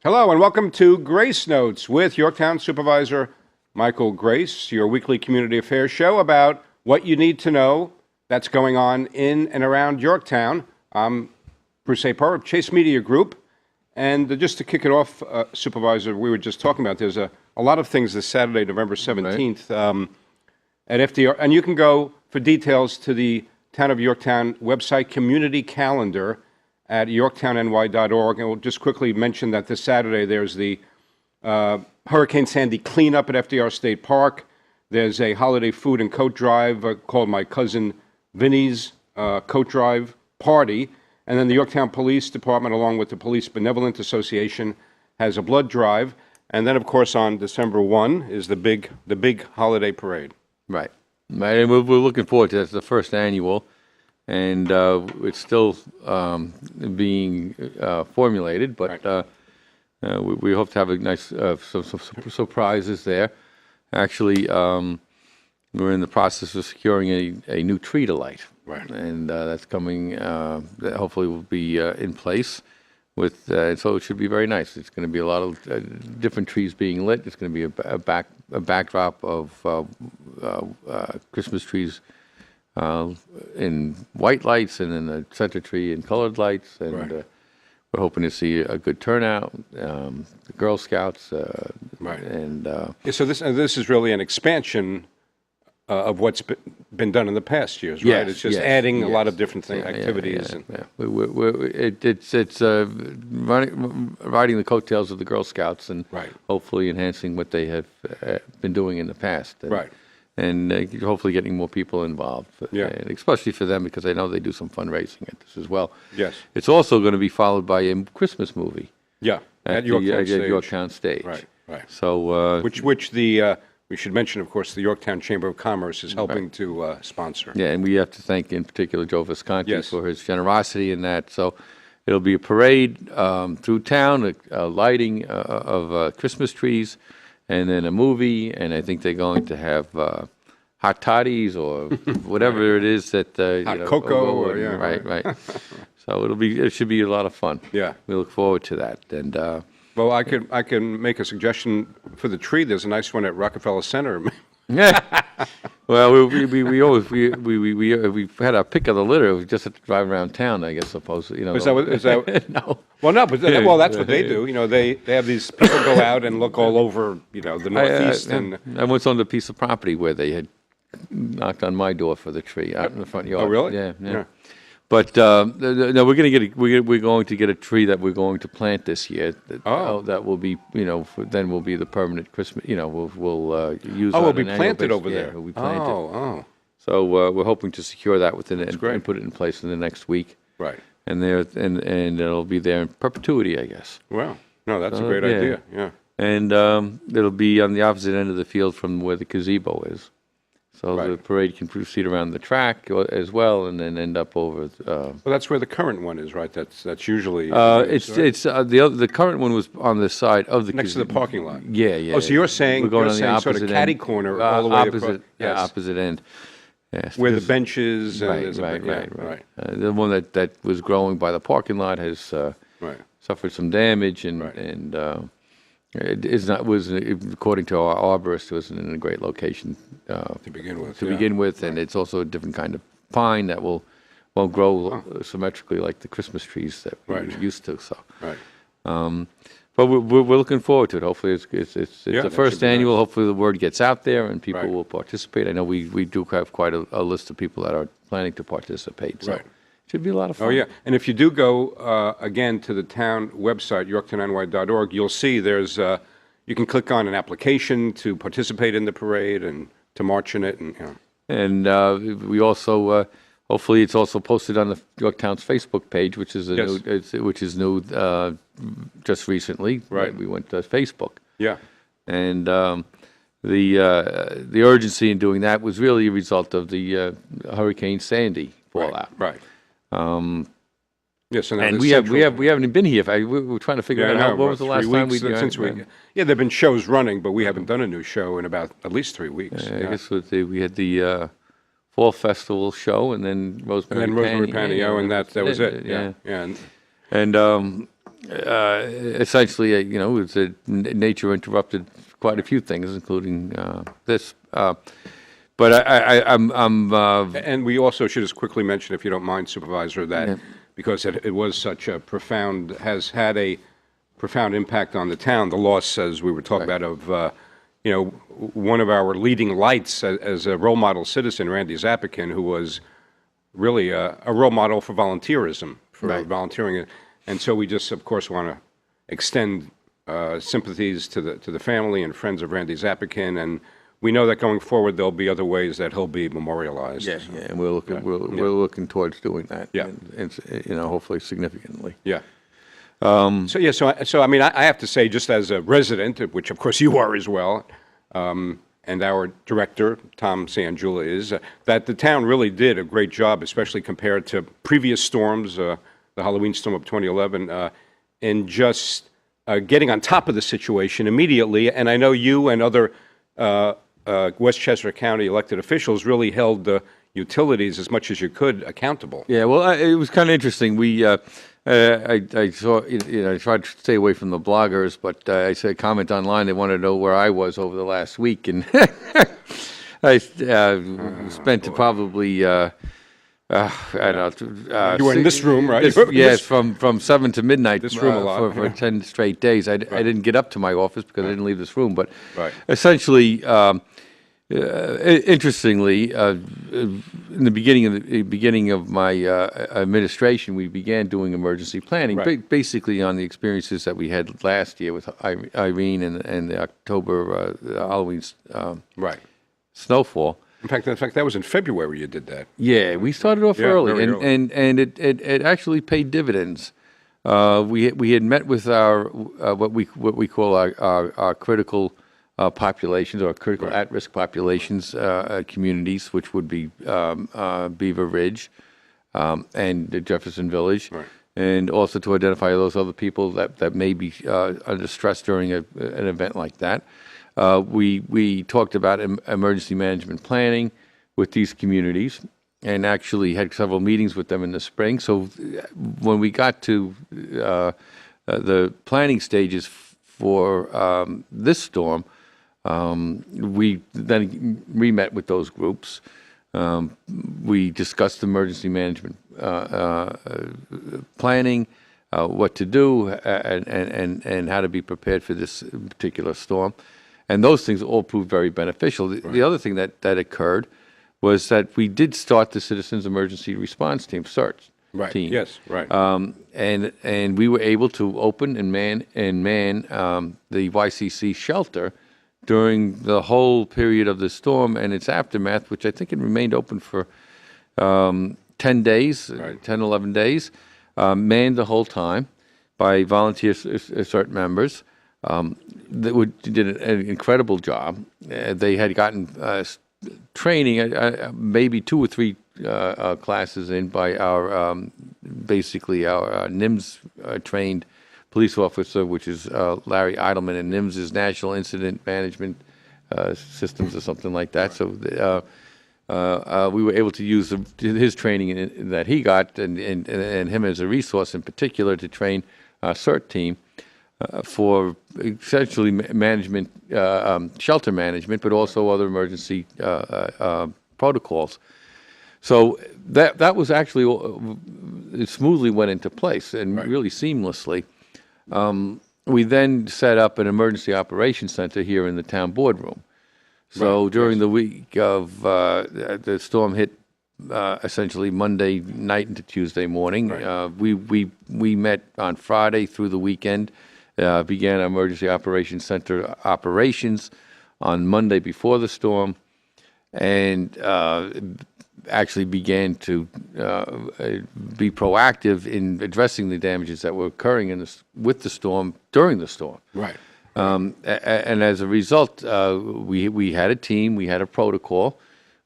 Hello and welcome to Grace Notes with Yorktown Supervisor Michael Grace, your weekly community affairs show about what you need to know that's going on in and around Yorktown. I'm Bruce Apar of Chase Media Group, and just to kick it off, Supervisor, we were just talking about there's a lot of things this Saturday, November 17th, at FDR, and you can go for details to the Town of Yorktown website community calendar at yorktownny.org. And we'll just quickly mention that this Saturday there's the Hurricane Sandy cleanup at FDR State Park. There's a holiday food and coat drive called My Cousin Vinny's Coat Drive Party. And then the Yorktown Police Department, along with the Police Benevolent Association, has a blood drive. And then, of course, on December 1 is the big holiday parade. Right. And we're looking forward to it. It's the first annual, and it's still being formulated, but we hope to have a nice some surprises there. Actually, we're in the process of securing a new tree to light, right? And that's coming. That hopefully will be in place. So it should be very nice. It's going to be a lot of different trees being lit. It's going to be a backdrop of Christmas trees in white lights, and then the center tree in colored lights. And right. We're hoping to see a good turnout. The Girl Scouts, right? And so this is really an expansion of what's been done in the past years, right? Yes, It's just yes, adding a yes. lot of different activities. It's riding the coattails of the Girl Scouts and right. hopefully enhancing what they have been doing in the past. Right. And hopefully getting more people involved, yeah. And especially for them, because I know they do some fundraising at this as well. Yes. It's also going to be followed by a Christmas movie. Yeah, at Yorktown Stage. Right, right. So, which we should mention, of course, the Yorktown Chamber of Commerce is helping to sponsor. Yeah, and we have to thank, in particular, Joe Visconti yes. for his generosity in that. So it'll be a parade through town, a lighting of Christmas trees, and then a movie, and I think they're going to have hot toddies or whatever it is that hot cocoa, right. So it should be a lot of fun. Yeah, we look forward to that. And well, I can make a suggestion for the tree. There's a nice one at Rockefeller Center. Yeah. Well, we always we had our pick of the litter. We just had to drive around town, I guess. Supposedly, Is that no? Well, no, but that's what they do. They have these people go out and look all over, the Northeast. I once owned a piece of property where they had knocked on my door for the tree out in the front yard. Oh, really? Yeah. But no, we're going to get a tree that we're going to plant this year. That will be, then will be the permanent Christmas. We'll use. Oh, will be planted over there. Will be planted. Oh. So we're hoping to secure that within and put it in place in the next week. Right. And it'll be there in perpetuity, I guess. Wow. No, that's a great idea. Yeah. And it'll be on the opposite end of the field from where the gazebo is. So the parade can proceed around the track as well, and then end up over. Well, that's where the current one is, right? That's usually. The current one was on the side of the next to the parking lot. Yeah. Oh, so you're saying we're going on the opposite sort of catty end, corner all the way opposite, across. opposite end. Yes, where the benches. And right. The one that was growing by the parking lot has suffered some damage, and it was according to our arborist, it wasn't in a great location to begin with. And it's also a different kind of pine that won't grow symmetrically like the Christmas trees that we're used to. So, but we're looking forward to it. Hopefully, it's the first annual. Nice. Hopefully, the word gets out there and people will participate. I know we do have quite a list of people that are planning to participate. So. It should be a lot of fun. Oh, yeah. And if you do go, again, to the town website, yorktownny.org, you'll see there's, you can click on an application to participate in the parade and to march in it. And we also, hopefully it's also posted on the Yorktown's Facebook page, which is new just recently. Right. We went to Facebook. Yeah. And the urgency in doing that was really a result of the Hurricane Sandy fallout. Right. Yes, and we haven't been here. We're trying to figure out what was the last time we did. Yeah, there've been shows running, but we haven't done a new show in about at least 3 weeks. I guess we had the Fall Festival show, and then Rosemary Panio, and that was it. Yeah. And essentially, it's nature interrupted quite a few things, including this. But And we also should just quickly mention, if you don't mind, Supervisor, that because it was such a has had a profound impact on the town, the loss, as we were talking about, of one of our leading lights as a role model citizen, Randy Zapikin, who was really a role model for volunteerism, for volunteering. And so we just, of course, want to extend sympathies to the family and friends of Randy Zapikin, and we know that going forward there'll be other ways that he'll be memorialized. Yeah, and we're looking towards doing that. Yeah, and hopefully significantly. Yeah. So I mean, I have to say, just as a resident, which of course you are as well, and our director, Tom Sanjula, is that the town really did a great job, especially compared to previous storms, the Halloween storm of 2011, in just getting on top of the situation immediately. And I know you and other Westchester County elected officials really held the utilities as much as you could accountable. Yeah, well, it was kind of interesting. I saw, I tried to stay away from the bloggers, but I said a comment online. They wanted to know where I was over the last week, and I spent probably I don't know. You were in this room, right? Yes, from 7 to midnight. This room a lot for 10 straight days. I didn't get up to my office because I didn't leave this room, but essentially. Interestingly, in the beginning of my administration, we began doing emergency planning, basically on the experiences that we had last year with Irene and the October Halloween snowfall. In fact, that was in February you did that. Yeah, we started off early, early. And it actually paid dividends. We had met with our what we call our critical populations, or critical at-risk populations, communities, which would be Beaver Ridge and Jefferson Village, and also to identify those other people that may be under stress during an event like that. We talked about emergency management planning with these communities, and actually had several meetings with them in the spring. So when we got to the planning stages for this storm, we then re-met with those groups. We discussed emergency management planning, what to do, and how to be prepared for this particular storm. And those things all proved very beneficial. The other thing that occurred was that we did start the Citizens Emergency Response Team, CERT team. Yes, right. And we were able to open and man the YCC shelter during the whole period of the storm and its aftermath, which I think it remained open for 10 days, 10, 11 days, manned the whole time by volunteer CERT members that did an incredible job. They had gotten training, maybe 2 or 3 classes in by our, basically our NIMS trained police officer, which is Larry Eidelman, and NIMS is National Incident Management Systems or something like that. So we were able to use his training that he got and him as a resource in particular to train our CERT team for essentially management, shelter management, but also other emergency protocols. So that was actually, it smoothly went into place and really seamlessly. We then set up an emergency operations center here in the town boardroom. So during the week of the storm hit, essentially Monday night into Tuesday morning, we met on Friday through the weekend, began our emergency operations center operations on Monday before the storm, and actually began to be proactive in addressing the damages that were occurring with the storm during the storm. Right. And as a result, we had a team, we had a protocol,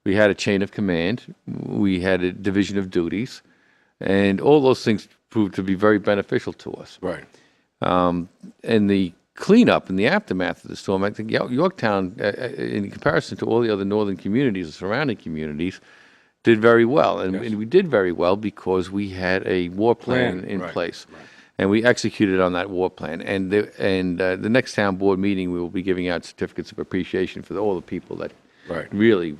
we had a chain of command, we had a division of duties, and all those things proved to be very beneficial to us. Right. And the cleanup and the aftermath of the storm, I think Yorktown, in comparison to all the other northern communities, the surrounding communities, did very well. And we did very well because we had a war plan in place. Right. And we executed on that war plan. And the next town board meeting, we will be giving out certificates of appreciation for all the people that really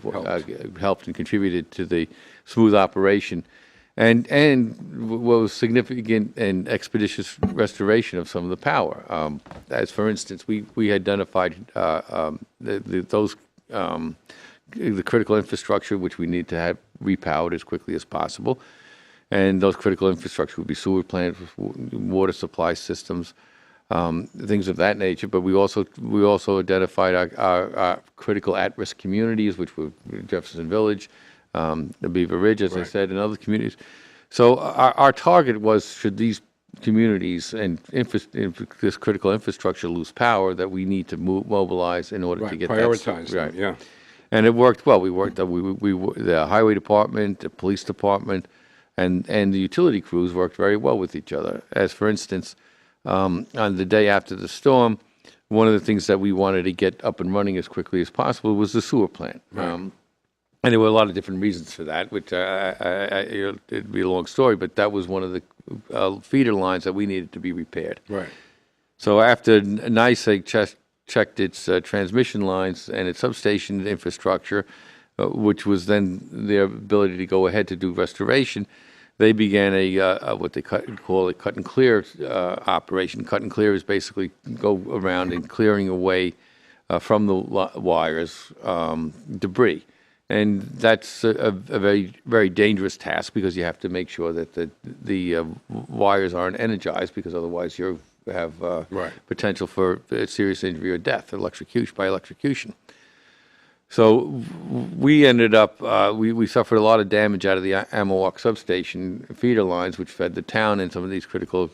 helped and contributed to the smooth operation. And what was significant and expeditious restoration of some of the power. As for instance, we identified the critical infrastructure which we need to have repowered as quickly as possible. And those critical infrastructure would be sewer plants, water supply systems, things of that nature. But we also identified our critical at-risk communities, which were Jefferson Village, the Beaver Ridge, as I said, and other communities. So our target was, should these communities and this critical infrastructure lose power, that we need to mobilize in order to get prioritize that. Yeah. And it worked well. We worked. The highway department, the police department, and the utility crews worked very well with each other. As for instance, on the day after the storm, one of the things that we wanted to get up and running as quickly as possible was the sewer plant. And there were a lot of different reasons for that, which it'd be a long story, but that was one of the feeder lines that we needed to be repaired. Right. So after NYSEG checked its transmission lines and its substation infrastructure, which was then their ability to go ahead to do restoration, they began what they call a cut and clear operation. Cut and clear is basically go around and clearing away from the wires debris. And that's a very, very dangerous task, because you have to make sure that the wires aren't energized, because otherwise you have potential for serious injury or death, by electrocution. So we ended up, we suffered a lot of damage out of the Amawalk substation feeder lines, which fed the town and some of these critical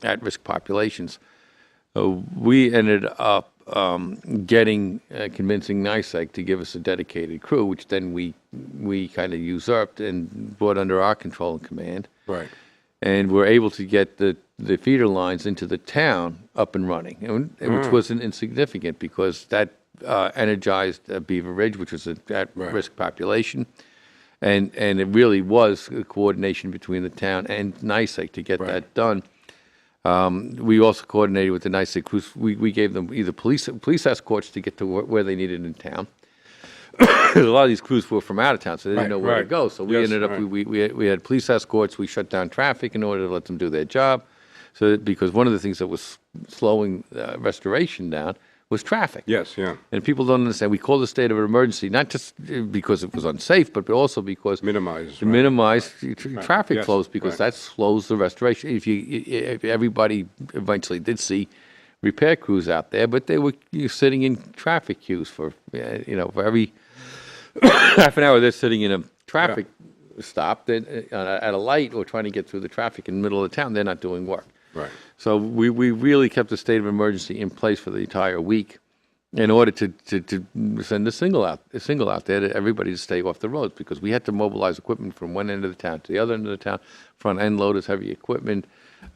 at-risk populations. We ended up convincing NYSEG to give us a dedicated crew, which then we kind of usurped and brought under our control and command. Right. And we're able to get the feeder lines into the town up and running, which wasn't insignificant, because that energized Beaver Ridge, which was an at-risk population. And it really was a coordination between the town and NYSEG to get that done. We also coordinated with the NYSEG crews. We gave them either police escorts to get to where they needed in town. A lot of these crews were from out of town, so they didn't know where to go. So we ended up, we had police escorts. We shut down traffic in order to let them do their job. So because one of the things that was slowing restoration down was traffic. Yes, yeah. And people don't understand. We called a state of emergency, not just because it was unsafe, but also because minimize traffic flows, because that slows the restoration. If everybody eventually did see repair crews out there, but they were sitting in traffic queues for for every half an hour they're sitting in a traffic stop at a light or trying to get through the traffic in the middle of the town. They're not doing work. Right. So we really kept the state of emergency in place for the entire week in order to send a signal out there to everybody to stay off the roads, because we had to mobilize equipment from one end of the town to the other end of the town, front end loaders, heavy equipment,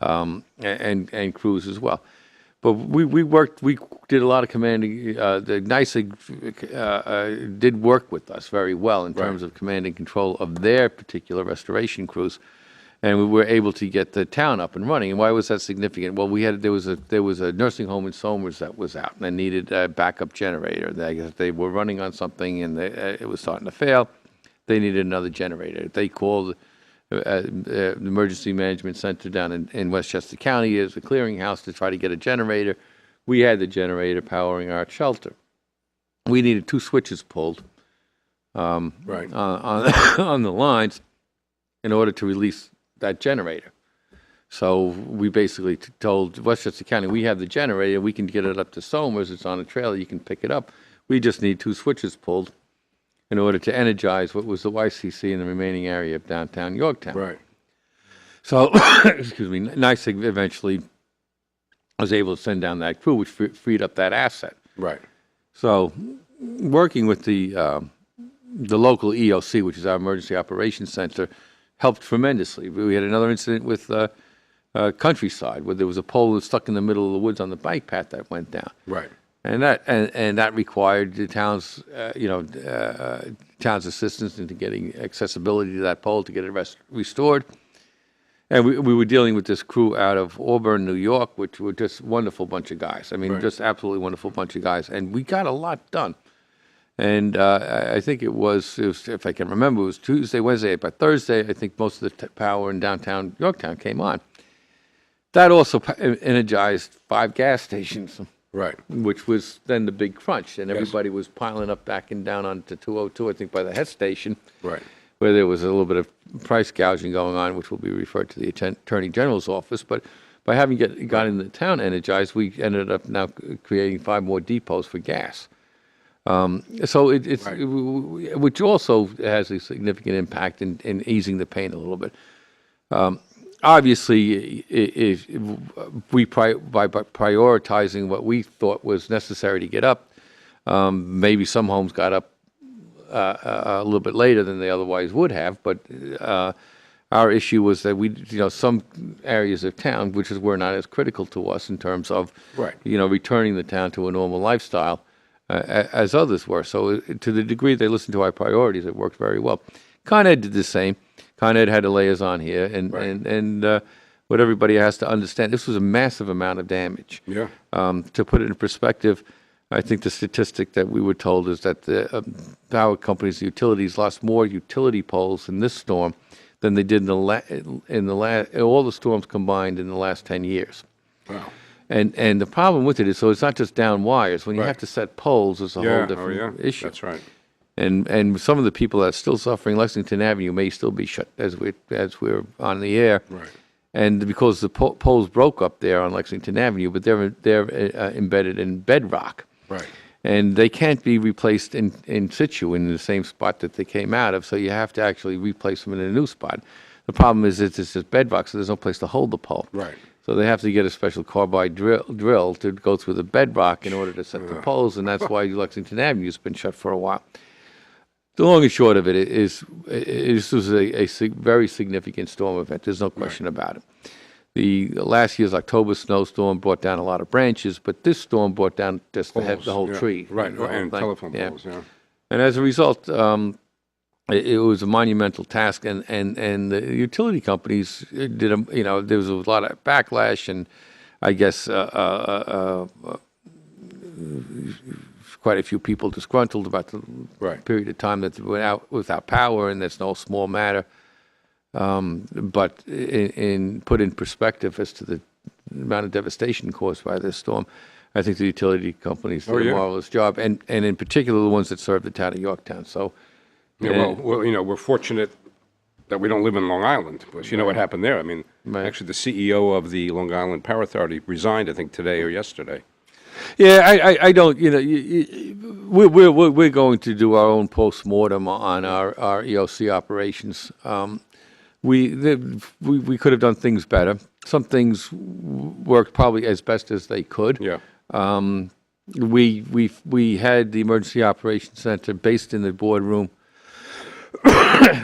and crews as well. But we did a lot of commanding. The NYSEG did work with us very well in terms of command and control of their particular restoration crews. And we were able to get the town up and running. And why was that significant? Well, there was a nursing home in Somers that was out, and they needed a backup generator. They were running on something, and it was starting to fail. They needed another generator. They called the Emergency Management Center down in Westchester County as a clearinghouse to try to get a generator. We had the generator powering our shelter. We needed 2 switches pulled on the lines in order to release that generator. So we basically told Westchester County, we have the generator, we can get it up to Somers, it's on a trailer, you can pick it up. We just need 2 switches pulled in order to energize what was the YCC in the remaining area of downtown Yorktown. Right. So, excuse me, NYSEG eventually was able to send down that crew, which freed up that asset. Right. So, working with the local EOC, which is our Emergency Operations Center, helped tremendously. We had another incident with Countryside, where there was a pole that was stuck in the middle of the woods on the bike path that went down. Right. And that required the town's assistance into getting accessibility to that pole to get it restored. And we were dealing with this crew out of Auburn, New York, which were just wonderful bunch of guys. I mean, just absolutely wonderful bunch of guys. And we got a lot done. And I think it was, if I can remember, it was Tuesday, Wednesday. By Thursday, I think most of the power in downtown Yorktown came on. That also energized 5 gas stations. Right. Which was then the big crunch. And everybody was piling up back and down onto 202, I think, by the head station. Right. Where there was a little bit of price gouging going on, which will be referred to the Attorney General's office. But by having gotten the town energized, we ended up now creating 5 more depots for gas. So it's which also has a significant impact in easing the pain a little bit. Obviously, if we by prioritizing what we thought was necessary to get up, maybe some homes got up a little bit later than they otherwise would have. But our issue was that some areas of town, which were not as critical to us in terms of returning the town to a normal lifestyle as others were. So to the degree they listened to our priorities, it worked very well. Con Ed did the same. Con Ed had a liaison here, and what everybody has to understand, this was a massive amount of damage. Yeah. To put it in perspective, I think the statistic that we were told is that the power companies, the utilities, lost more utility poles in this storm than they did in all the storms combined in the last 10 years. Wow. And the problem with it is, so it's not just down wires. When you have to set poles, it's a whole different issue. That's right. And some of the people that are still suffering, Lexington Avenue may still be shut as we're on the air. Right. And because the poles broke up there on Lexington Avenue, but they're embedded in bedrock. Right. And they can't be replaced in situ in the same spot that they came out of, so you have to actually replace them in a new spot. The problem is it's just bedrock, so there's no place to hold the pole. Right. So they have to get a special carbide drill to go through the bedrock in order to set the poles, and that's why Lexington Avenue has been shut for a while. The long and short of it is this was a very significant storm event. There's no question about it. The last year's October snowstorm brought down a lot of branches, but this storm brought down just the whole tree. Right, and telephone poles, And as a result, it was a monumental task, and the utility companies did there was a lot of backlash, and I guess quite a few people disgruntled about the period of time that they went out without power, and that's no small matter. But in put in perspective as to the amount of devastation caused by this storm, I think the utility companies did a marvelous job, and in particular the ones that serve the town of Yorktown. So, we're fortunate that we don't live in Long Island, because you know what happened there. I mean, actually, the CEO of the Long Island Power Authority resigned, I think, today or yesterday. Yeah, I don't. We're going to do our own post-mortem on our EOC operations. We could have done things better. Some things worked probably as best as they could. Yeah. We had the Emergency Operations Center based in the boardroom,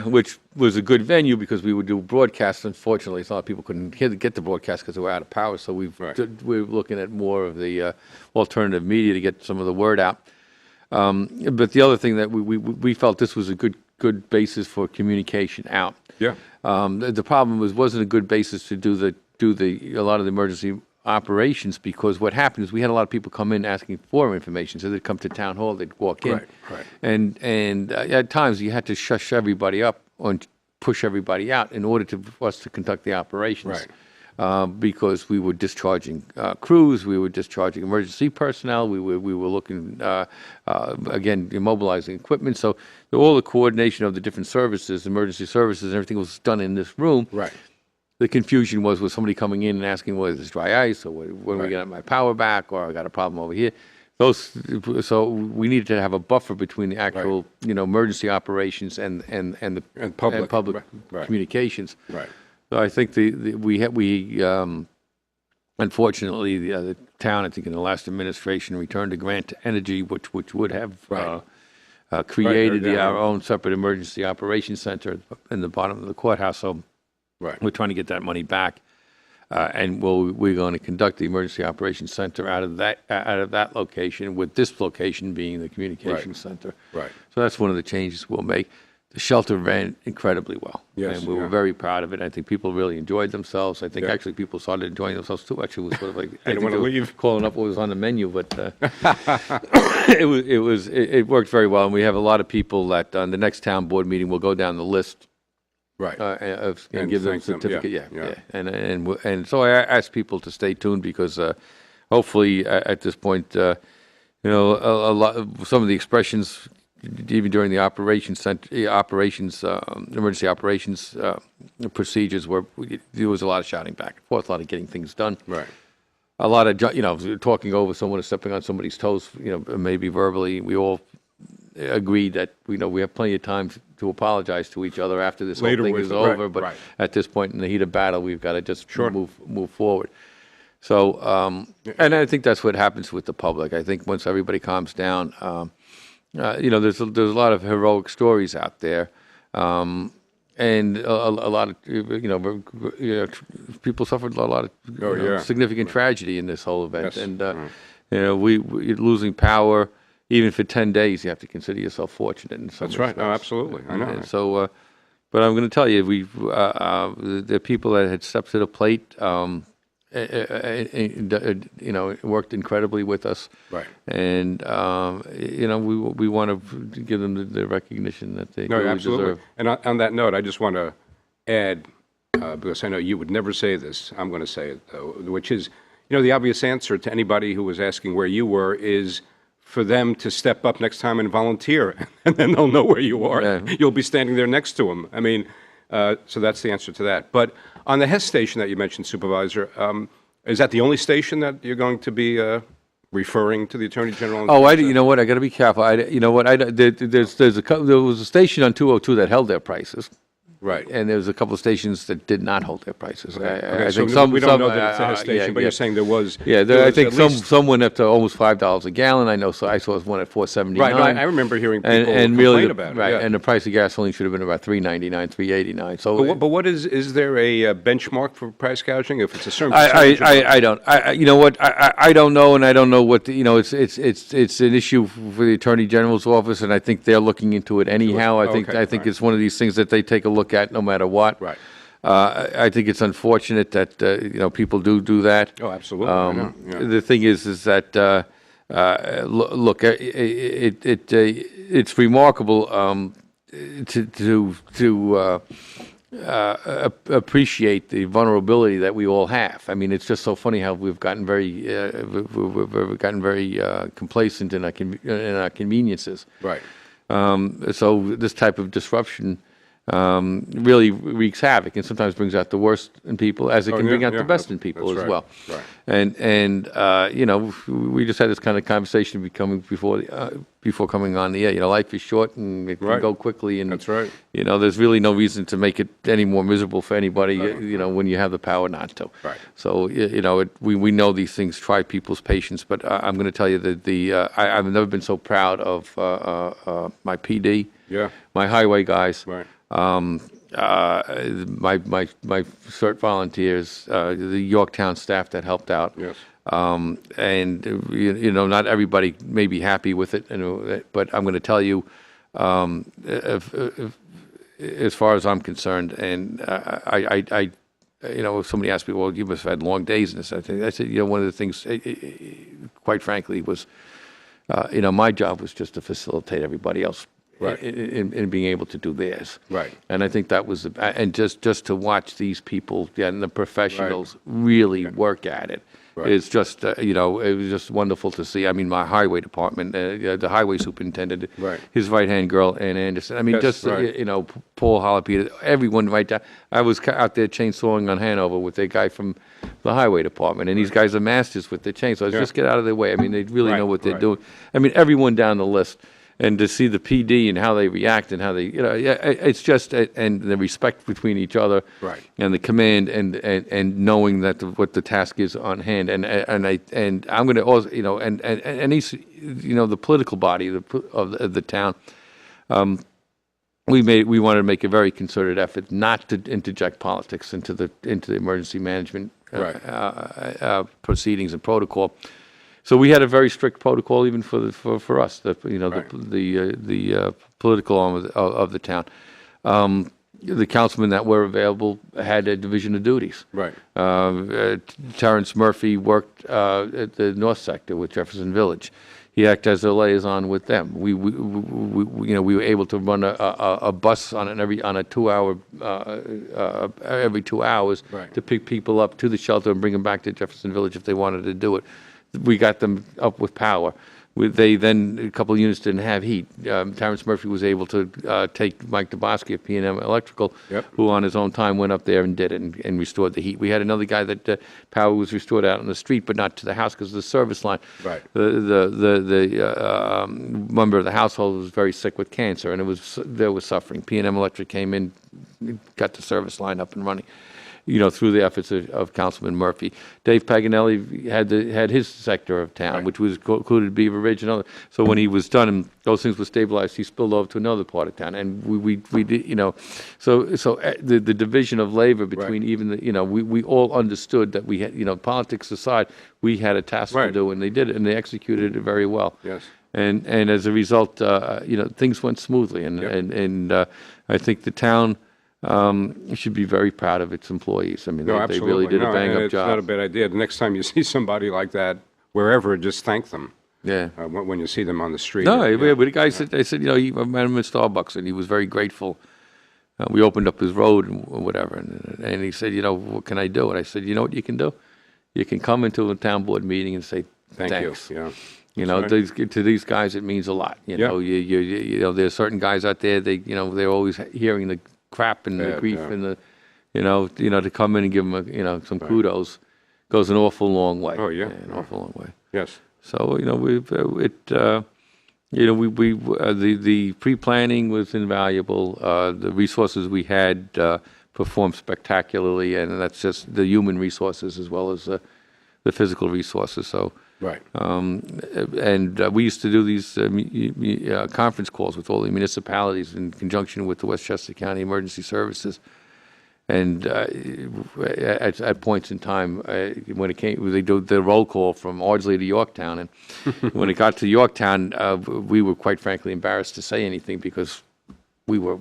which was a good venue because we would do broadcasts. Unfortunately, a lot of people couldn't get the broadcast because they were out of power. So we're looking at more of the alternative media to get some of the word out. But the other thing that we felt this was a good basis for communication out. Yeah. The problem wasn't a good basis to do a lot of the emergency operations, because what happened is we had a lot of people come in asking for information. So they'd come to town hall, they'd walk in, and at times you had to shush everybody up or push everybody out in order for us to conduct the operations. Because we were discharging crews, we were discharging emergency personnel, we were looking again immobilizing equipment. So all the coordination of the different services, emergency services, and everything was done in this room. Right. The confusion was somebody coming in and asking, "Well, is this dry ice? Or when we get my power back? Or I got a problem over here." So we needed to have a buffer between the actual emergency operations and public communications. Right. So I think unfortunately the town, I think in the last administration, returned a grant to Energy, which would have created our own separate emergency operations center in the bottom of the courthouse. So we're trying to get that money back, and we're going to conduct the emergency operations center out of that location, with this location being the communications center. Right. So that's one of the changes we'll make. the shelter ran incredibly well. Yes, and we were very proud of it. I think people really enjoyed themselves. I think actually people started enjoying themselves too. Actually, it was sort of like They didn't want to leave. calling up what was on the menu, but it worked very well. And we have a lot of people that on the next town board meeting will go down the list. Right. And give them a certificate. Yeah. And so I ask people to stay tuned because hopefully at this point, a lot some of the expressions, even during the emergency operations procedures, where there was a lot of shouting back and forth, a lot of getting things done. Right. A lot of talking over someone or stepping on somebody's toes. Maybe verbally. We all agreed that we have plenty of time to apologize to each other after this whole thing is over. But at this point in the heat of battle, we've got to just move forward. So, and I think that's what happens with the public. I think once everybody calms down, there's a lot of heroic stories out there, and a lot of people suffered a lot of significant tragedy in this whole event, we losing power. Even for 10 days, you have to consider yourself fortunate in some That's right. No, absolutely. I know. And so, but I'm going to tell you, the people that had stepped to the plate, worked incredibly with us. Right. And, we want to give them the recognition that they really deserve. And on that note, I just want to add, because I know you would never say this, I'm going to say it, though, which is, the obvious answer to anybody who was asking where you were is for them to step up next time and volunteer, and then they'll know where you are. Yeah. You'll be standing there next to them. I mean, so that's the answer to that. But on the Hess station that you mentioned, Supervisor, is that the only station that you're going to be referring to the Attorney General? You know what? I got to be careful. There was a station on 202 that held their prices. Right. And there was a couple of stations that did not hold their prices. Okay. I think we don't know that it's a Hess station, but you're saying there was. Yeah, I think some went up to almost $5 a gallon. I know, so I saw one at $4.79. Right. I remember hearing people complain about it. Right. And the price of gasoline should have been about $3.99, $3.89. So, but what is there a benchmark for price gouging? If it's a certain I don't. You know what? I don't know, and I don't know what it's an issue for the Attorney General's office, and I think they're looking into it anyhow. I think it's one of these things that they take a look at no matter what. Right. I think it's unfortunate that people do that. Oh, absolutely. The thing is that look, it's remarkable to appreciate the vulnerability that we all have. I mean, it's just so funny how we've gotten very complacent in our conveniences. Right. So this type of disruption really wreaks havoc and sometimes brings out the worst in people, as it can bring out the best in people as well. Right. And we just had this kind of conversation before coming on the air. Life is short and it can go quickly. And that's right. There's really no reason to make it any more miserable for anybody. When you have the power not to. Right. So we know these things try people's patience, but I'm going to tell you that I've never been so proud of my PD. Yeah. My highway guys. Right. My CERT volunteers, the Yorktown staff that helped out. Yes. And not everybody may be happy with it, but I'm going to tell you, as far as I'm concerned, and if somebody asked me, well, you must have had long days in this. I said, one of the things, quite frankly, was, my job was just to facilitate everybody else. Right. In being able to do theirs. Right. And I think that was, and just to watch these people and the professionals really work at it. Right. It's just, it was just wonderful to see. I mean, my highway department, the highway superintendent, his right-hand girl, Ann Anderson. I mean, Paul Hollopy, everyone right down. I was out there chainsawing on Hanover with a guy from the highway department, and these guys are masters with the chainsaws. Just get out of their way. I mean, they really know what they're doing. I mean, everyone down the list. And to see the PD and how they react and how they, it's just, and the respect between each other, and the command and knowing that what the task is on hand, and I'm going to also, and he's, the political body of the town, we wanted to make a very concerted effort not to interject politics into the emergency management proceedings and protocol. So we had a very strict protocol even for us, the political arm of the town. The councilmen that were available had a division of duties. Right. Terrence Murphy worked at the North Sector with Jefferson Village. He acted as a liaison with them. We were able to run a bus on a 2-hour every 2 hours Right. to pick people up to the shelter and bring them back to Jefferson Village if they wanted to do it. We got them up with power. They then, a couple of units didn't have heat. Terrence Murphy was able to take Mike Dabosky of P&M Electrical, Yep. who on his own time went up there and did it and restored the heat. We had another guy that power was restored out on the street, but not to the house because of the service line. Right. The member of the household was very sick with cancer, and they were suffering. P&M Electric came in, got the service line up and running, through the efforts of Councilman Murphy. Dave Paganelli had his sector of town, Right. which was included Beaver Ridge and other. So when he was done and those things were stabilized, he spilled over to another part of town, and we did, so the division of labor between Right. even we all understood that we had, politics aside, we had a task to Right. do, and they did it, and they executed it very well. Yes. And as a result, things went smoothly, and Yep. I think the town. Should be very proud of its employees. I mean, No, they really did a and bang-up it's job. not a bad idea. The next time you see somebody like that, wherever, just thank them. Yeah. When you see them on the street. No, Yeah. but the guy said, I met him at Starbucks, and he was very grateful. We opened up his road and whatever, and he said, what can I do? And I said, you know what you can do? You can come into a town board meeting and say, thanks. Thank you. Yeah. To these guys, it means a lot. There's certain guys out there. They're always hearing the crap and the grief and the, to come in and give them some kudos goes an awful long way. Oh, yeah. An awful long way. Yes. So the pre-planning was invaluable. The resources we had performed spectacularly, and that's just the human resources as well as the physical resources. So. Right. And we used to do these conference calls with all the municipalities in conjunction with the Westchester County Emergency Services. And at points in time, when it came, they do the roll call from Ardsley to Yorktown. And when it got to Yorktown, we were quite frankly embarrassed to say anything because we were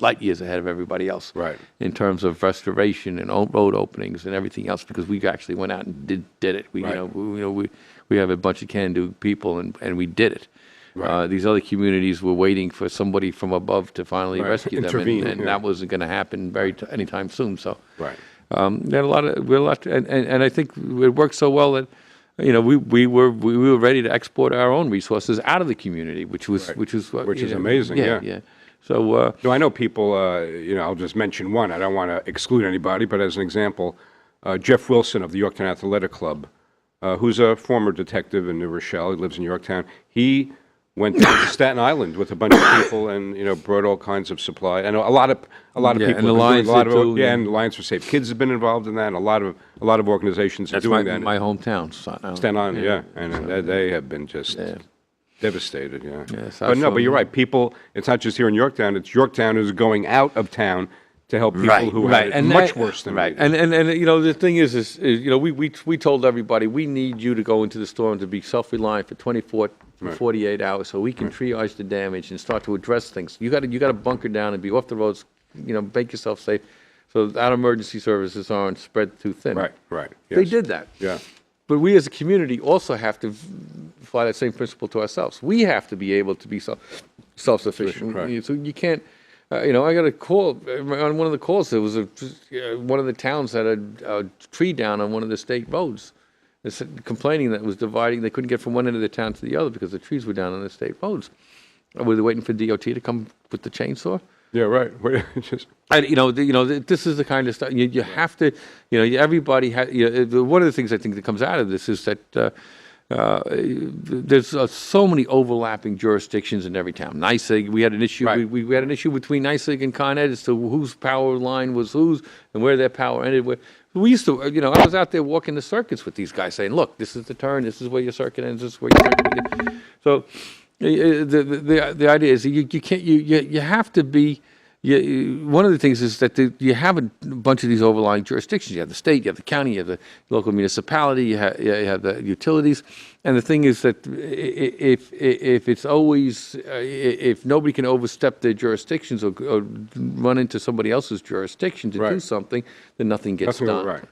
light years ahead of everybody else, Right. in terms of restoration and road openings and everything else, because we actually went out and did it. We Right. we have a bunch of can-do people, and we did it. Right. These other communities were waiting for somebody from above to finally Right. rescue them, Intervene, and yeah. that wasn't going to happen anytime soon. So, Right. we had a lot, and I think it worked so well that. We were ready to export our own resources out of the community, which was amazing. Yeah. So No, I know people, I'll just mention one. I don't want to exclude anybody, but as an example, Jeff Wilson of the Yorktown Athletic Club, who's a former detective in New Rochelle, he lives in Yorktown. He went to Staten Island with a bunch of people and, brought all kinds of supply. I know a lot of people. and the have been doing Lions a lot did of, too, yeah, yeah. and the Alliance for Safe Kids have been involved in that, and a lot of organizations are that's doing that. my hometown, Staten Island, yeah. And they have been just devastated, yeah. Yes, But no, but you're right. People, it's not just here in Yorktown. It's Yorktown is going out of town to help people who have it much worse than right. we do. And the thing is we told everybody we need you to go into the store and to be self-reliant for 24 to 48 hours so we can triage the damage and start to address things. You got to bunker down and be off the roads. Make yourself safe, so that emergency services aren't spread too thin. Right. They Yes. did that. Yeah. But we as a community also have to apply that same principle to ourselves. We have to be able to be self-sufficient. Right. So you can't, I got a call, on one of the calls, there was one of the towns had a tree down on one of the state roads. They said, complaining that it was dividing, they couldn't get from one end of the town to the other because the trees were down on the state roads. Were they waiting for DOT to come with the chainsaw? Yeah, right. Just, This is the kind of stuff you have to. Everybody has. One of the things I think that comes out of this is that there's so many overlapping jurisdictions in every town. NYSEG, we had an issue. Right. We had an issue between NYSEG and Con Ed as to whose power line was whose and where their power ended. We used to, I was out there walking the circuits with these guys, saying, "Look, this is the turn. This is where your circuit ends. This is where your circuit begins." So. The idea is you can't you have to be one of the things is that you have a bunch of these overlying jurisdictions. You have the state, you have the county, you have the local municipality, you have the utilities. And the thing is that if it's always, if nobody can overstep their jurisdictions or run into somebody else's jurisdiction to do something, then nothing gets done. Right.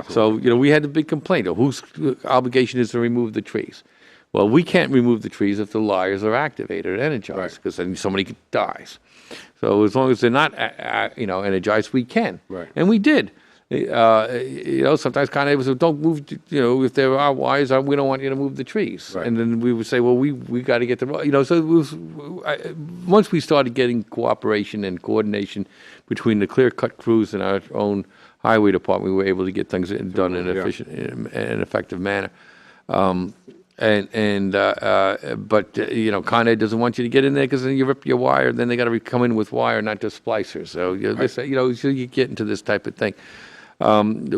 So, we had a big complaint of whose obligation is to remove the trees. Well, we can't remove the trees if the liars are activated or energized, because then somebody dies. So as long as they're not, energized, we can. Right. And we did. Sometimes Con Ed would say, don't move, if there are wires, we don't want you to move the trees. Right. And then we would say, well, we got to get the, so it was, once we started getting cooperation and coordination between the clear-cut crews and our own highway department, we were able to get things done in an efficient and effective manner. But Con Ed doesn't want you to get in there because then you rip your wire. Then they got to come in with wire, not just splicers. So so you get into this type of thing, and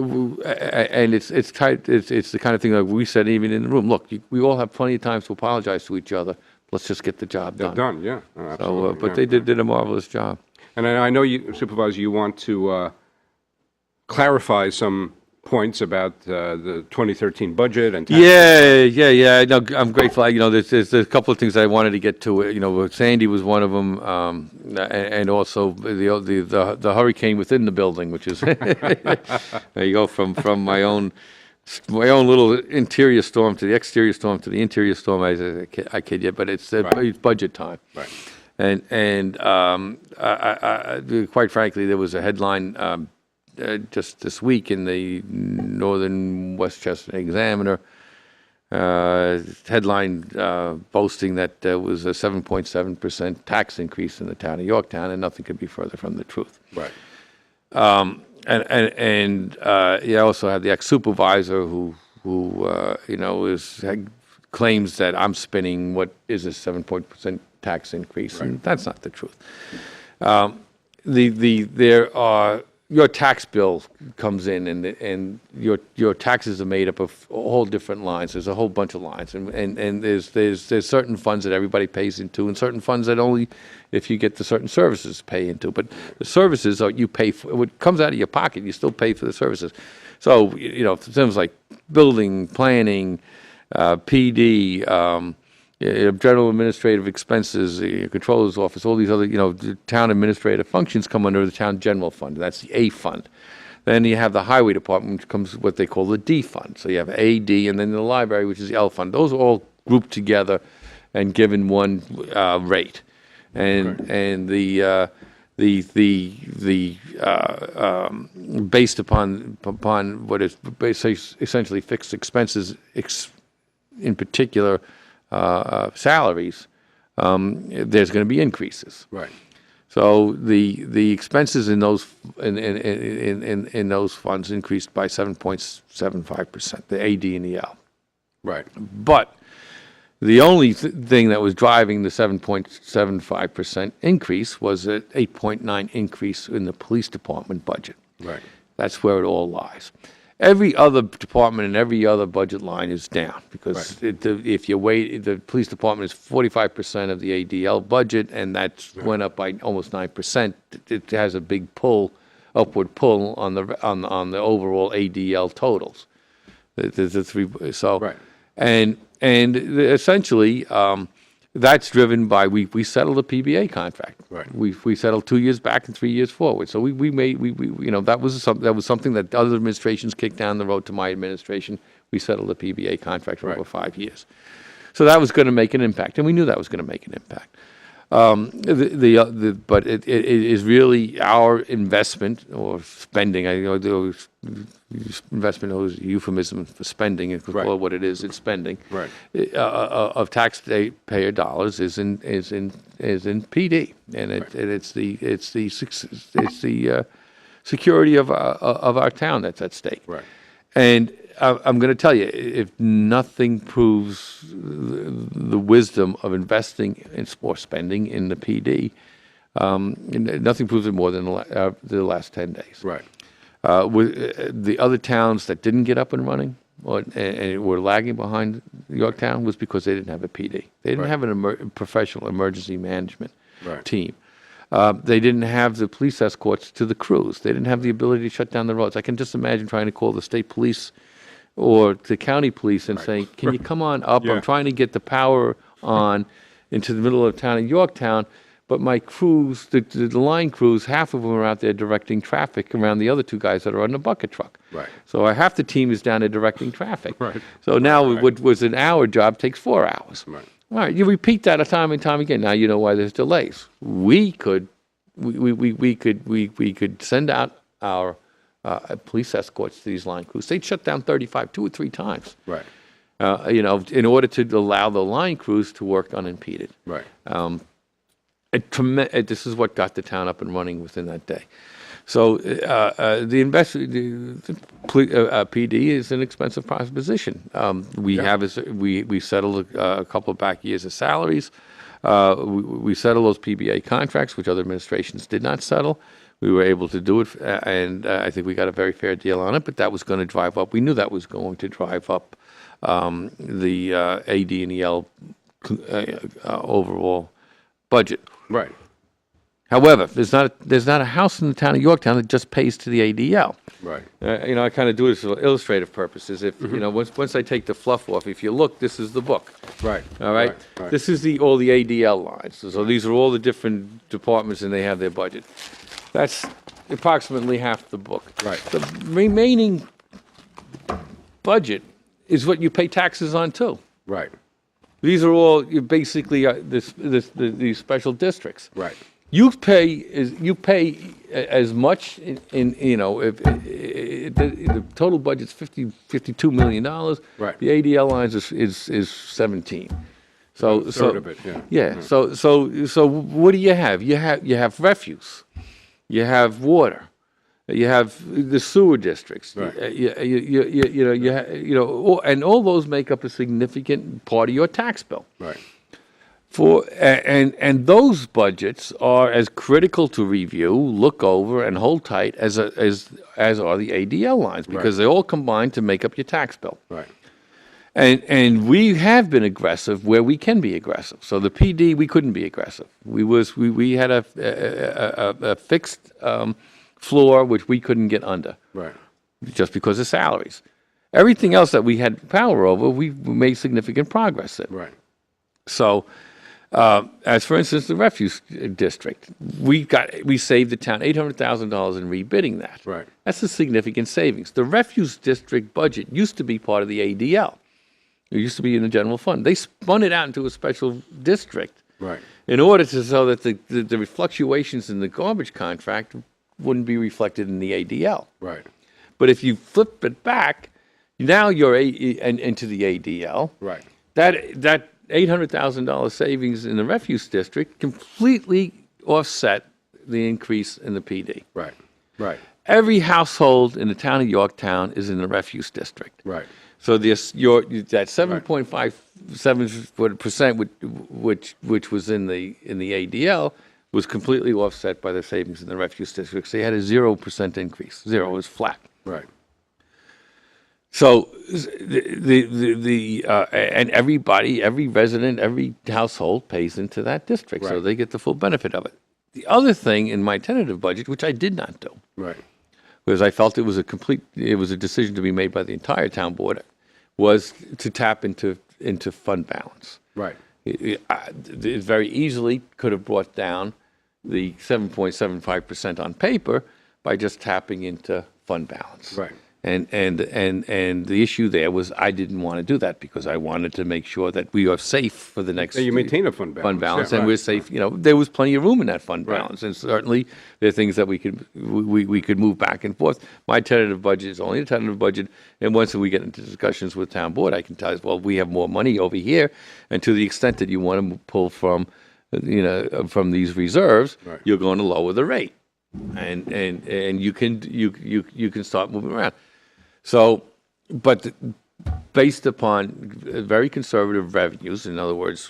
it's tight. It's the kind of thing that we said even in the room. Look, we all have plenty of times to apologize to each other. Let's just get the job done. Done, yeah. Oh, absolutely. So, but they did a marvelous job. And I know you, Supervisor, you want to clarify some points about the 2013 budget and tax. Yeah. No, I'm grateful. There's a couple of things I wanted to get to. Sandy was one of them, and also the hurricane within the building, which is there you go from my own little interior storm to the exterior storm to the interior storm. I kid you, but it's budget time. Right. And quite frankly, there was a headline. Just this week in the Northern Westchester Examiner, headline boasting that there was a 7.7% tax increase in the town of Yorktown, and nothing could be further from the truth. Right. You also have the ex-supervisor who claims that I'm spinning what is a 7% tax increase, and that's not the truth. There are. Your tax bill comes in, and your taxes are made up of all different lines. There's a whole bunch of lines, and there's certain funds that everybody pays into, and certain funds that only if you get the certain services pay into. But the services you pay for. What comes out of your pocket, you still pay for the services. So things like building, planning, PD. General administrative expenses, controller's office, all these other, town administrative functions come under the town general fund. That's the A fund. Then you have the highway department, which comes what they call the D fund. So you have A, D, and then the library, which is the L fund. Those are all grouped together and given one rate. And based upon what is essentially fixed expenses, in particular. Salaries, there's going to be increases. Right. So the expenses in those in those funds increased by 7.75%, the AD and the L. Right. But the only thing that was driving the 7.75% increase was an 8.9 increase in the police department budget. Right. That's where it all lies. Every other department and every other budget line is down because if you wait, the police department is 45% of the ADL budget, and that went up by almost 9%. It has a big upward pull on the overall ADL totals. The three and essentially that's driven by we settled a PBA contract. Right. We settled 2 years back and 3 years forward. So we that was something that other administrations kicked down the road to my administration. We settled a PBA contract for over 5 years. So that was going to make an impact, and we knew that was going to make an impact. But it is really our investment or spending. Investment is a euphemism for spending. It's call it what it is. It's spending. Right. Of taxpayer dollars is in PD, and it's the security of our town that's at stake. Right. And I'm going to tell you, if nothing proves the wisdom of investing or spending in the PD, nothing proves it more than the last 10 days. Right. The other towns that didn't get up and running and were lagging behind Yorktown was because they didn't have a PD. They didn't have a professional emergency management team. They didn't have the police escorts to the crews. They didn't have the ability to shut down the roads. I can just imagine trying to call the state police or the county police and saying, can you come on up? I'm trying to get the power on into the middle of town in Yorktown, but my crews, the line crews, half of them are out there directing traffic around the other two guys that are on the bucket truck. Right. So half the team is down there directing traffic. Right. So now what was an hour job takes 4 hours. Right. All right, you repeat that time and time again. Now you know why there's delays. We could send out our police escorts to these line crews. They'd shut down 35 2 or 3 times. Right. In order to allow the line crews to work unimpeded. Right. This is what got the town up and running within that day. So the PD is an expensive proposition. We settled a couple of back years of salaries. We settled those PBA contracts, which other administrations did not settle. We were able to do it, and I think we got a very fair deal on it. But that was going to drive up. We knew that was going to drive up the AD and EL overall budget. Right. However, there's not a house in the town of Yorktown that just pays to the ADL. Right. I kind of do this for illustrative purposes. If once I take the fluff off, if you look, this is the book. Right. All right. Right. This is all the ADL lines. So these are all the different departments, and they have their budget. That's approximately half the book. Right. The remaining budget is what you pay taxes on too. Right. These are all basically these special districts. Right. You pay as much if the total budget's $52 million. Right. The ADL lines is 17. So a third of it, yeah. Yeah. So what do you have? You have refuse, you have water, you have the sewer districts. Right. And all those make up a significant part of your tax bill. Right. And those budgets are as critical to review, look over, and hold tight as are the ADL lines, because they all combine to make up your tax bill. Right. And we have been aggressive where we can be aggressive. So the PD, we couldn't be aggressive. We had a fixed floor which we couldn't get under. Right. Just because of salaries. Everything else that we had power over, we made significant progress in. Right. So, as for instance, the refuse district, we saved the town $800,000 in rebidding that. Right. That's a significant savings. The refuse district budget used to be part of the ADL. It used to be in the general fund. They spun it out into a special district. Right. In order so that the fluctuations in the garbage contract wouldn't be reflected in the ADL. Right. But if you flip it back, now you're into the ADL. Right. That $800,000 savings in the refuse district completely offset the increase in the PD. Right. Right. Every household in the town of Yorktown is in the refuse district. Right. So that 7.57%, which was in the ADL, was completely offset by the savings in the refuse district. So you had a 0% increase. Zero was flat. Right. So and everybody, every resident, every household pays into that district, so they get the full benefit of it. The other thing in my tentative budget, which I did not do, right, because I felt it was a decision to be made by the entire town board, was to tap into fund balance. Right. It very easily could have brought down the 7.75% on paper by just tapping into fund balance. Right. And the issue there was I didn't want to do that because I wanted to make sure that we are safe for the next. You maintain a fund balance. Yeah, and we're safe. There was plenty of room in that fund balance, and certainly there are things that we could move back and forth. My tentative budget is only a tentative budget, and once we get into discussions with town board, I can tell you, well, we have more money over here, and to the extent that you want to pull from these reserves, you're going to lower the rate, and you can start moving around. So, but based upon very conservative revenues, in other words,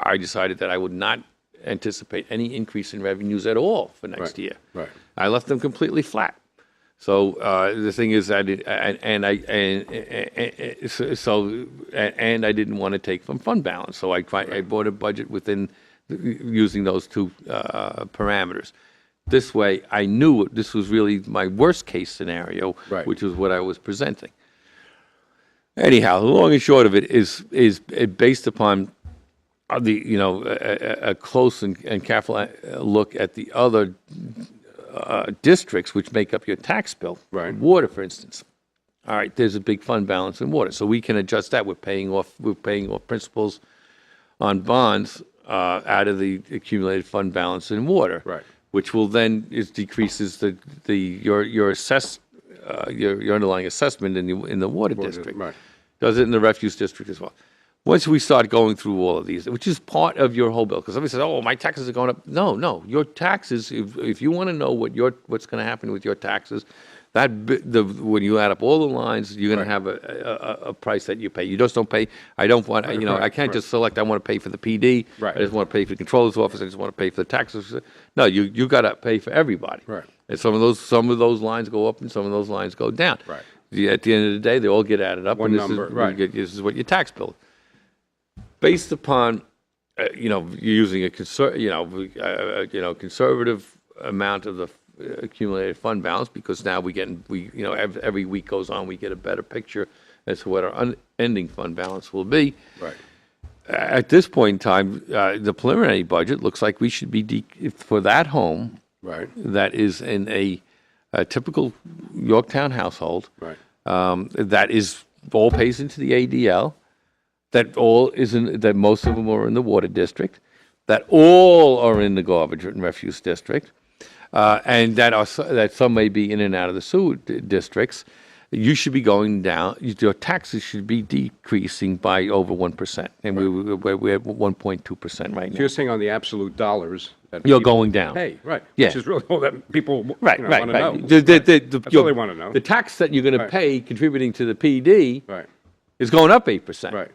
I decided that I would not anticipate any increase in revenues at all for next year. Right. I left them completely flat. So the thing is, I didn't want to take from fund balance. So I brought a budget within using those two parameters. This way, I knew this was really my worst case scenario, which was what I was presenting. Anyhow, the long and short of it is based upon a close and careful look at the other districts which make up your tax bill. Water, for instance. All right, there's a big fund balance in water, so we can adjust that. We're paying off principals on bonds out of the accumulated fund balance in water, which will then decreases your your underlying assessment in the water district. Does it in the refuse district as well. Once we start going through all of these, which is part of your whole bill, because somebody says, "Oh, my taxes are going up." No, your taxes. If you want to know what's going to happen with your taxes, when you add up all the lines, you're going to have a price that you pay. You just don't pay. I don't want. I can't just select. I want to pay for the PD. I just want to pay for the controller's office. I just want to pay for the taxes. No, you got to pay for everybody. And some of those lines go up, and some of those lines go down. At the end of the day, they all get added up. One number. This is what your tax bill. Based upon, using a conservative amount of the accumulated fund balance, because now every week goes on, we get a better picture as to what our ending fund balance will be. At this point in time, the preliminary budget looks like we should be for that home that is in a typical Yorktown household that is all pays into the ADL. That most of them are in the water district, that all are in the garbage and refuse district, and that some may be in and out of the sewer districts. You should be going down. Your taxes should be decreasing by over 1%, and we're at 1.2% right now. So you're saying on the absolute dollars that you're going down. Hey, which is really all that people want to know. That's all they want to know. The tax that you're going to pay contributing to the PD is going up 8%.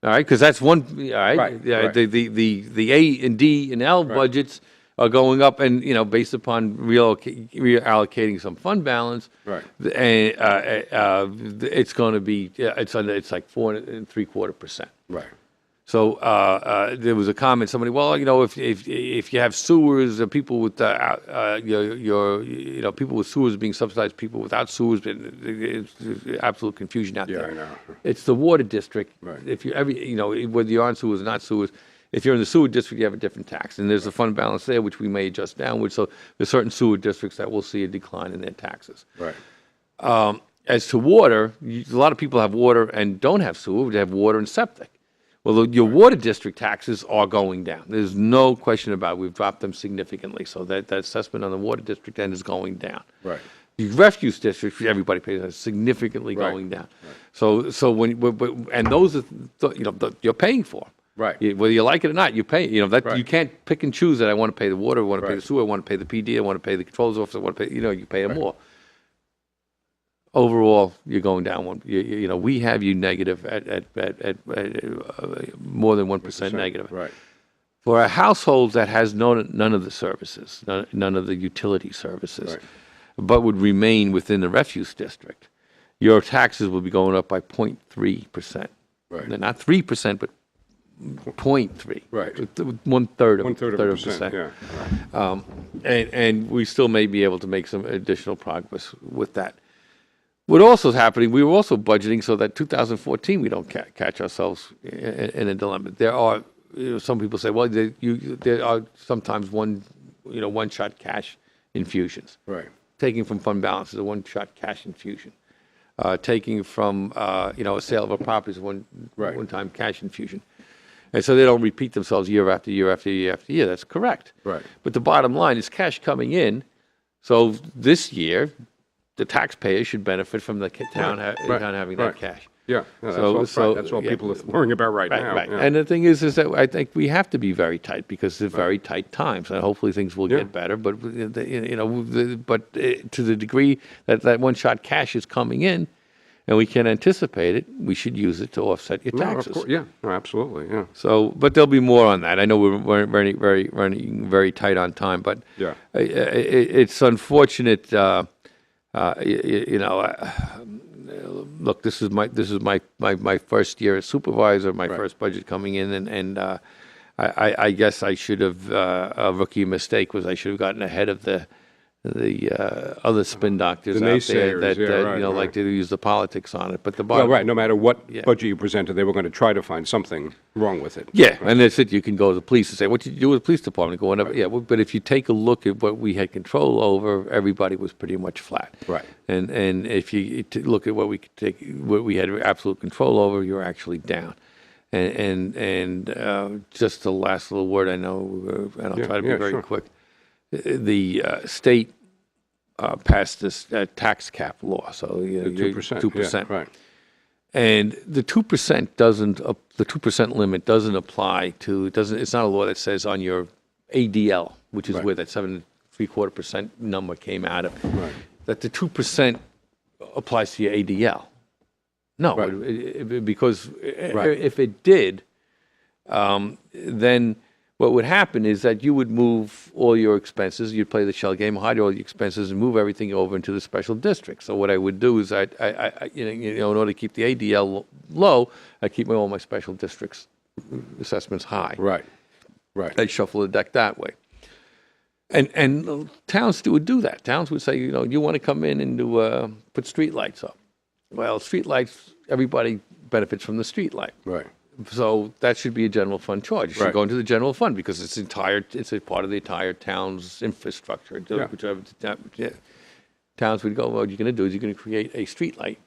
All right, because that's one. All right, the A and D and L budgets are going up, and based upon reallocating some fund balance, and it's going to be it's like 4.75%. So there was a comment. Somebody, well, if you have sewers, people with people with sewers being subsidized, people without sewers, it's absolute confusion out there. I know. It's the water district. If you whether you're on sewers or not sewers, if you're in the sewer district, you have a different tax, and there's a fund balance there which we may adjust downward. So there's certain sewer districts that will see a decline in their taxes. As to water, a lot of people have water and don't have sewer. They have water and septic. Well, your water district taxes are going down. There's no question about it. We've dropped them significantly. So that assessment on the water district end is going down. The refuse district, everybody pays, is significantly going down. So and those are you're paying for. Whether you like it or not, you pay. You can't pick and choose that. I want to pay the water. I want to pay the sewer. I want to pay the PD. I want to pay the controls office. I want to pay. You pay them more. Overall, you're going down one. We have you negative at more than 1% negative. For a household that has none of the services, none of the utility services, but would remain within the refuse district, your taxes will be going up by 0.3%. Not 3%, but 0.3. One third of a percent. And we still may be able to make some additional progress with that. What also is happening, we were also budgeting so that 2014 we don't catch ourselves in a dilemma. There are, some people say, well, there are sometimes one-shot cash infusions. Taking from fund balance is a one-shot cash infusion. Taking from, a sale of a property is a one-time cash infusion. And so they don't repeat themselves year after year after year after year. That's correct. But the bottom line is cash coming in. So this year, the taxpayer should benefit from the town having that cash. That's what people are worrying about right now. And the thing is that I think we have to be very tight because they're very tight times, and hopefully things will get better. But to the degree that one-shot cash is coming in, and we can anticipate it, we should use it to offset your taxes. Absolutely. So, but there'll be more on that. I know we're running very tight on time, but it's unfortunate. Look, this is my first year as supervisor, my first budget coming in, and I guess I should have, a rookie mistake was I should have gotten ahead of the other spin doctors The out there naysayers, that, yeah, right, like to use the politics on it. But the Well, bottom, right, no matter what budget you presented, they were going to try to find something wrong with it. yeah, and that's it. You can go to the police and say, "What did you do with the police department?" Go whatever. Yeah, well, but if you take a look at what we had control over, everybody was pretty much flat. Right. And if you look at what we had absolute control over, you're actually down. And just the last little word I know, and I'll try to be very quick. The state passed this tax cap law, so The 2%. 2%, right. and the 2% doesn't. The 2% limit doesn't apply to. It's not a law that says on your ADL, which is where that 7.75% number came out of. Right. That the 2% applies to your ADL. No, because if it did, then what would happen is that you would move all your expenses, you'd play the shell game, hide all your expenses, and move everything over into the special district. So what I would do is, in order to keep the ADL low, I keep all my special districts assessments high. Right. Right. I'd shuffle the deck that way. And towns would do that. Towns would say, you want to come in and put street lights up. Well, street lights, everybody benefits from the street light. Right. So that should be a general fund charge. It should go into the general fund because it's a part of the entire town's infrastructure. Towns would go, well, what you're going to do is you're going to create a street light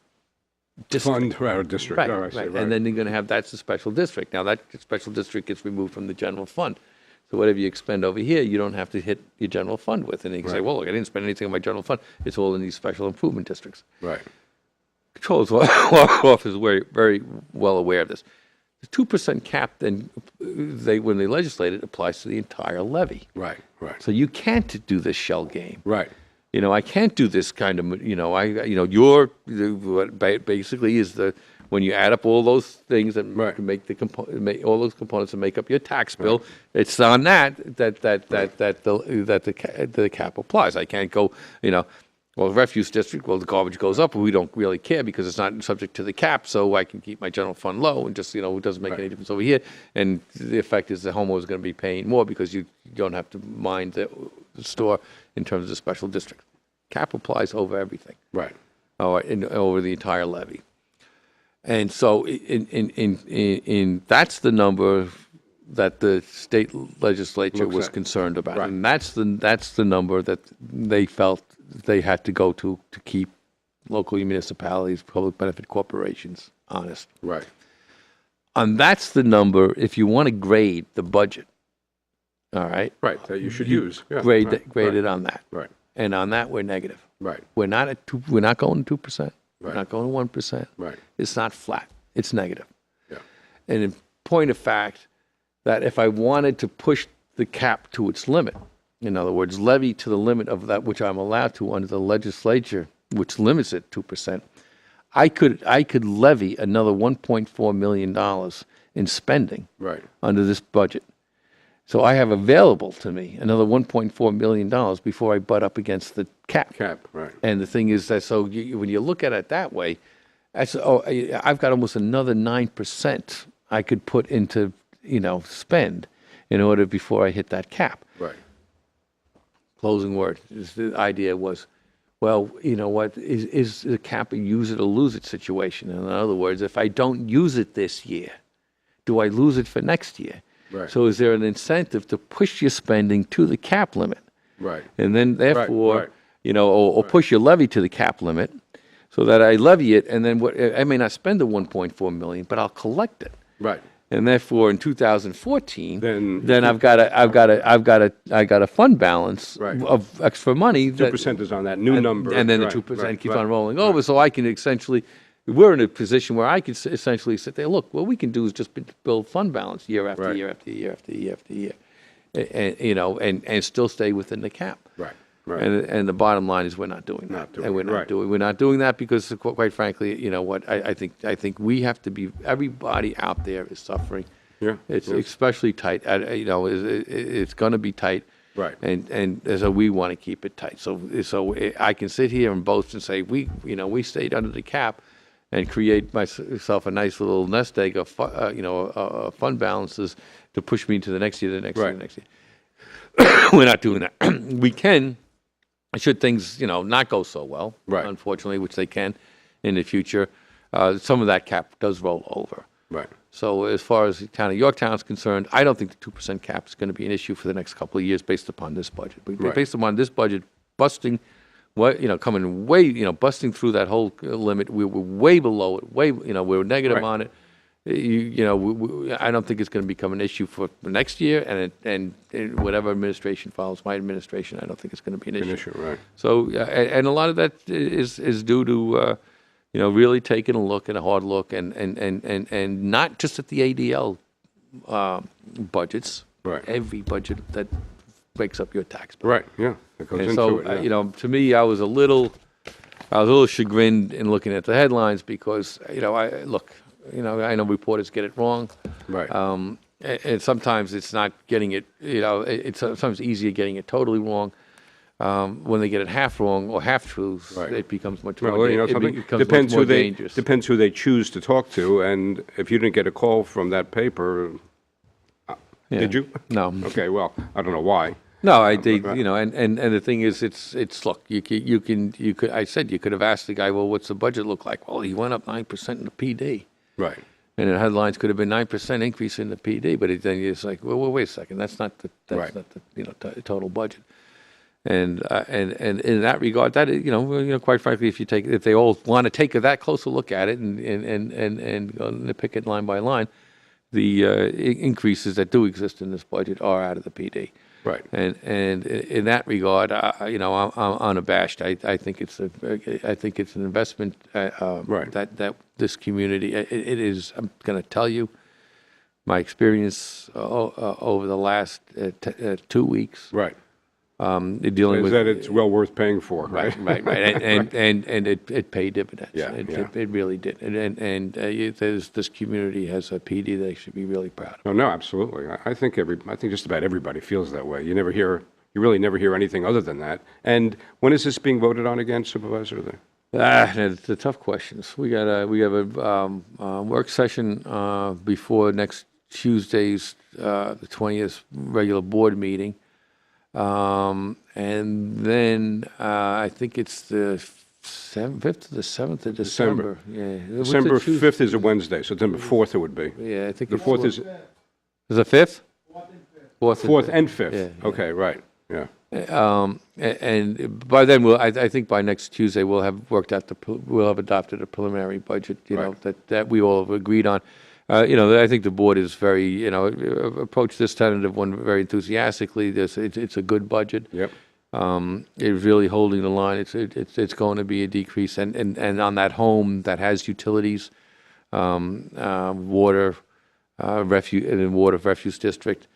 district. Fund or district. Right, Oh, I see, right. And then you're going to have, that's the special district. Now that special district gets removed from the general fund. So whatever you expend over here, you don't have to hit your general fund with. And you can say, well, look, I didn't spend anything on my general fund. It's all in these special improvement districts. Right. Control's office is very, very well aware of this. The 2% cap, then, when they legislate it, applies to the entire levy. Right. Right. So you can't do this shell game. Right. I can't do this kind of, what basically is when you add up all those things that make all those components that make up your tax bill, it's on that the cap applies. I can't go, well, the refuse district, well, the garbage goes up, but we don't really care because it's not subject to the cap, so I can keep my general fund low and just, it doesn't make any difference over here. And the effect is the homeowner is going to be paying more because you don't have to mind the store in terms of the special district. Cap applies over everything. Right. Over the entire levy. And so that's the number that the state legislature was concerned about. Right. And that's the number that they felt they had to go to keep local municipalities, public benefit corporations honest. Right. And that's the number if you want to grade the budget. All right. Right. That you should use. Yeah. Grade it on that. Right. And on that we're negative. Right. We're not at we're not going to 2%. We're not going to 1%. Right. It's not flat. It's negative. Yeah. And in point of fact, that if I wanted to push the cap to its limit, in other words, levy to the limit of that which I'm allowed to under the legislature, which limits it 2%, I could levy another $1.4 million in spending under this budget. So I have available to me another $1.4 million before I butt up against the cap. Right. And the thing is that when you look at it that way, I've got almost another 9% I could put into spend in order before I hit that cap. Right. Closing word. The idea was, well, you know what, is the cap a use it or lose it situation? In other words, if I don't use it this year, do I lose it for next year? Right. So is there an incentive to push your spending to the cap limit? Right. And then therefore, or push your levy to the cap limit so that I levy it, and then I may not spend the 1.4 million, but I'll collect it. Right. And therefore, in 2014, then I've got a fund balance of extra money. 2% is on that new number, and then the 2% keeps on rolling over. So I can essentially, we're in a position where I can essentially sit there. Look, what we can do is just build fund balance year after year after year after year after year, and still stay within the cap. Right. Right. And the bottom line is we're not doing that. We're not doing that because, quite frankly, I think we have to be. Everybody out there is suffering. Yeah. It's especially tight. It's going to be tight. Right. And so we want to keep it tight. So I can sit here and boast and say we stayed under the cap, and create myself a nice little nest egg of fund balances to push me to the next year, the next year, Right. the next year. We're not doing that. We can, should things, not go so well, Right. unfortunately, which they can in the future, some of that cap does roll over. Right. So as far as the town of Yorktown is concerned, I don't think the 2% cap is going to be an issue for the next couple of years based upon this budget. But Right. based upon this budget busting, coming way, busting through that whole limit, we were way below it, we were negative Right. on it. I don't think it's going to become an issue for next year, and whatever administration follows my administration, I don't think it's going to be an issue. Right. So, and a lot of that is due to, really taking a look and a hard look, and not just at the ADL budgets, Right. every budget that breaks up your tax bill. Right. Yeah. That goes And into so, it. Yeah. to me, I was a little chagrined in looking at the headlines because, I know reporters get it wrong. Right. And sometimes it's not getting it, it's sometimes easier getting it totally wrong. When they get it half wrong or half truths, Right. it becomes much Well, more, something it becomes depends much more who they dangerous. depends who they choose to talk to, and if you didn't get a call from that paper, Yeah. did you? No. Okay. Well, I don't know why. No, and the thing is, it's look, you could, I said you could have asked the guy, well, what's the budget look like? Well, he went up 9% in the PD. Right. And the headlines could have been 9% increase in the PD, but then it's like, well, wait a second, that's not the Right. not the total budget. And in that regard, that quite frankly, if they all want to take that closer look at it and go pick it line by line, the increases that do exist in this budget are out of the PD. Right. And in that regard, I'm unabashed. I think it's an investment Right. that this community. It is. I'm going to tell you, my experience over the last 2 weeks. Right. Dealing Is with that it's well worth paying for, right? right, and it paid dividends. Yeah, It really did. And this community has a PD they should be really proud of. No, absolutely. I think just about everybody feels that way. You really never hear anything other than that. And when is this being voted on again, Supervisor? It's the tough questions. We have a work session before next Tuesday's the 20th regular board meeting. And then I think it's the 5th to the 7th of December. Yeah. December 5th is a Wednesday, so December 4th it would be. Yeah, I think The 4th is Is it 5th? 4th and 5th. Yeah. Okay, right. Yeah. And by then, I think by next Tuesday, we'll have adopted a preliminary budget, Right. that we all have agreed on. I think the board is very, approached this tentative one very enthusiastically. It's a good budget. Yep. It's really holding the line. It's going to be a decrease, and on that home that has utilities, water, refuse district.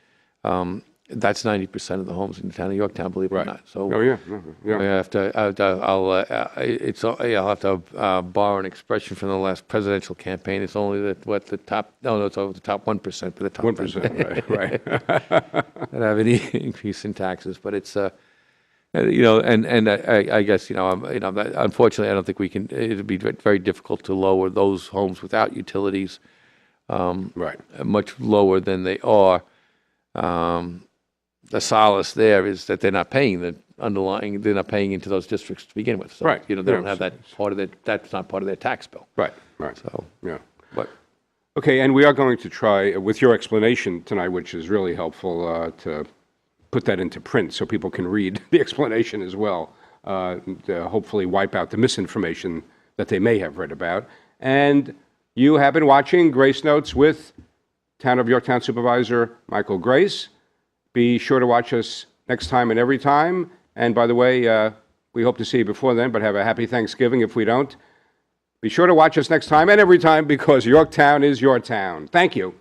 That's 90% of the homes in the town of Yorktown, believe it or Right. not. So Oh, yeah. Yeah. I have to. I'll have to borrow an expression from the last presidential campaign. It's only the top. No, it's over the top 1%, but the top 1%, right. that have any increase in taxes. But it's and I guess unfortunately, I don't think we can. It'd be very difficult to lower those homes without utilities. Right. Much lower than they are. The solace there is that they're not paying they're not paying into those districts to begin with. So, Right. they don't have that part of that's not part of their tax bill. Right. So, Yeah. but Okay, and we are going to try, with your explanation tonight, which is really helpful, to put that into print so people can read the explanation as well, to hopefully wipe out the misinformation that they may have read about. And you have been watching Grace Notes with Town of Yorktown Supervisor Michael Grace. Be sure to watch us next time and every time. And by the way, we hope to see you before then, but have a happy Thanksgiving if we don't. Be sure to watch us next time and every time because Yorktown is your town. Thank you.